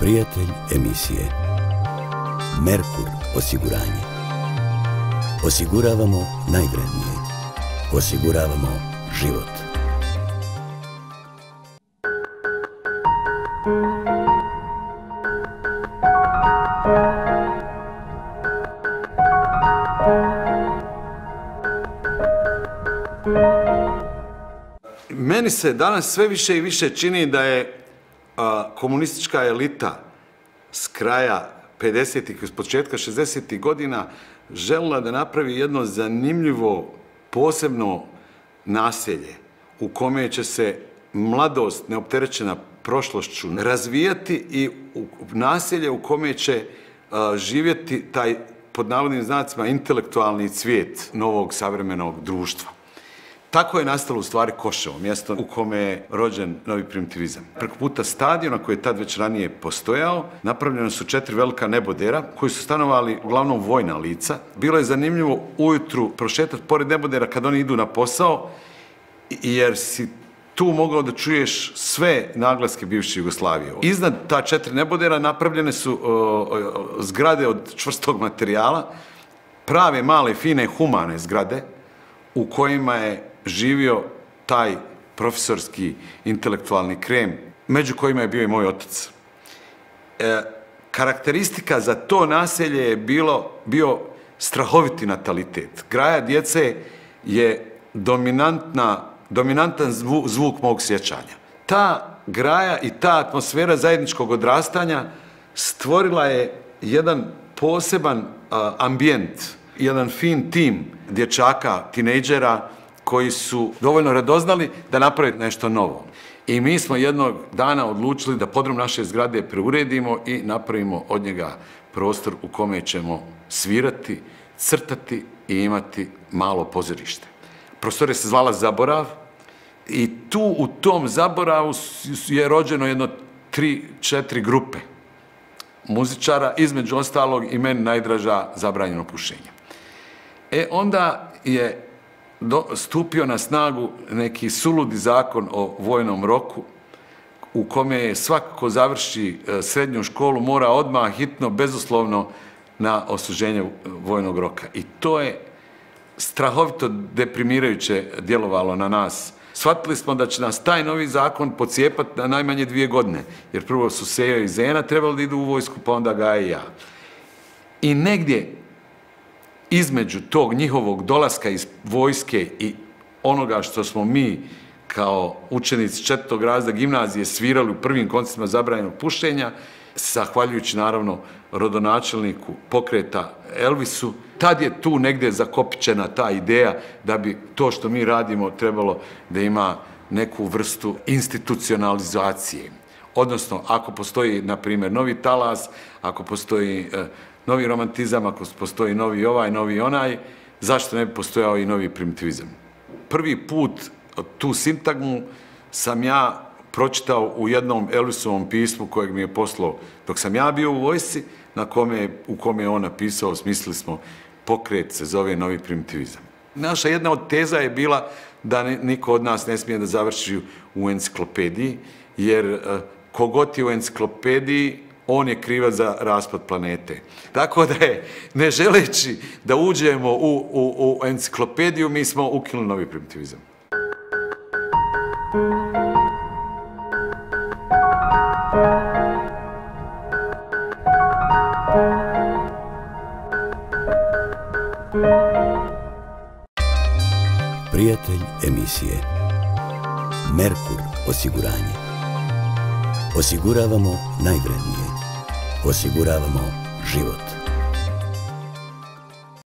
Prijatelj emisije Merkur osiguranje. Osiguravamo najvrednije. Osiguravamo život. Meni se danas sve više i više čini da je komunistička elita s kraja 50-ih i s početka 60-ih godina željela da napravi jedno zanimljivo, posebno naselje u kome će se mladost neopterećena prošlošću razvijati i naselje u kome će živjeti taj, pod navodnim znacima, intelektualni cvijet novog savremenog društva. Tako je nastalo u stvari Koševo, mjesto u kome je rođen novi primitivizam. Preko puta stadiona koji je tad već ranije postojao, napravljena su 4 velika nebodera koji su stanovali uglavnom vojna lica. Bilo je zanimljivo ujutru prošetati pored nebodera kad oni idu na posao, jer si tu mogao da čuješ sve naglaske bivše Jugoslavije. Iznad ta 4 nebodera napravljene su zgrade od čvrstog materijala, prave, male, fine, humane zgrade u kojima je živio taj profesorski intelektualni krem, među kojima je bio i moj otac. Karakteristika za to naselje je bio strahoviti natalitet. Graja djece je dominantan zvuk mog sjećanja. Ta graja i ta atmosfera zajedničkog odrastanja stvorila je jedan poseban ambijent, jedan fin tim dječaka, tinejdžera koji su dovoljno radoznali da naprave nešto novo. I mi smo jednog dana odlučili da podrum naše zgrade preuredimo i napravimo od njega prostor u kome ćemo svirati, crtati i imati malo pozorište. Prostorija se zvala Zaborav i tu u tom Zaboravu je rođeno jedno 3-4 grupe muzičara, između ostalog i meni najdraža Zabranjeno pušenje. Onda je stupio na snagu neki suludi zakon o vojnom roku u kome je svako ko završi srednju školu mora odmah hitno, bezuslovno na odsluženje vojnog roka. I to je strahovito deprimirajuće djelovalo na nas. Shvatili smo da će nas taj novi zakon pocijepati na najmanje 2 godine, jer prvo su Sejo i Zena trebali da idu u vojsku, pa onda Gaja i ja. I negdje između tog njihovog dolaska iz vojske i onoga što smo mi kao učenici 4. razreda gimnazije svirali u prvim koncertima zabranjenog pušenja, zahvaljujući naravno rodonačelniku pokreta Elvisu, tad je tu negdje zakopičena ta ideja da bi to što mi radimo trebalo da ima neku vrstu institucionalizacije. Odnosno, ako postoji, na primjer, novi talas, ako postoji novi romantizam, ako postoji novi ovaj, novi onaj, zašto ne bi postojao i novi primitivizam? Prvi put tu sintagmu sam ja pročitao u jednom Elvisovom pismu kojeg mi je poslao dok sam ja bio u vojsci, u kome je on napisao, smislili smo, pokret se zove novi primitivizam. Naša jedna od teza je bila da niko od nas ne smije da završi u enciklopediji, jer kogod je u enciklopediji, on je krivac za raspad planete. Tako da je, ne želeći da uđemo u enciklopediju, mi smo ukinuli novi primitivizam. Prijatelj emisije Merkur osiguranje. Osiguravamo najvrednije. Osiguravamo život.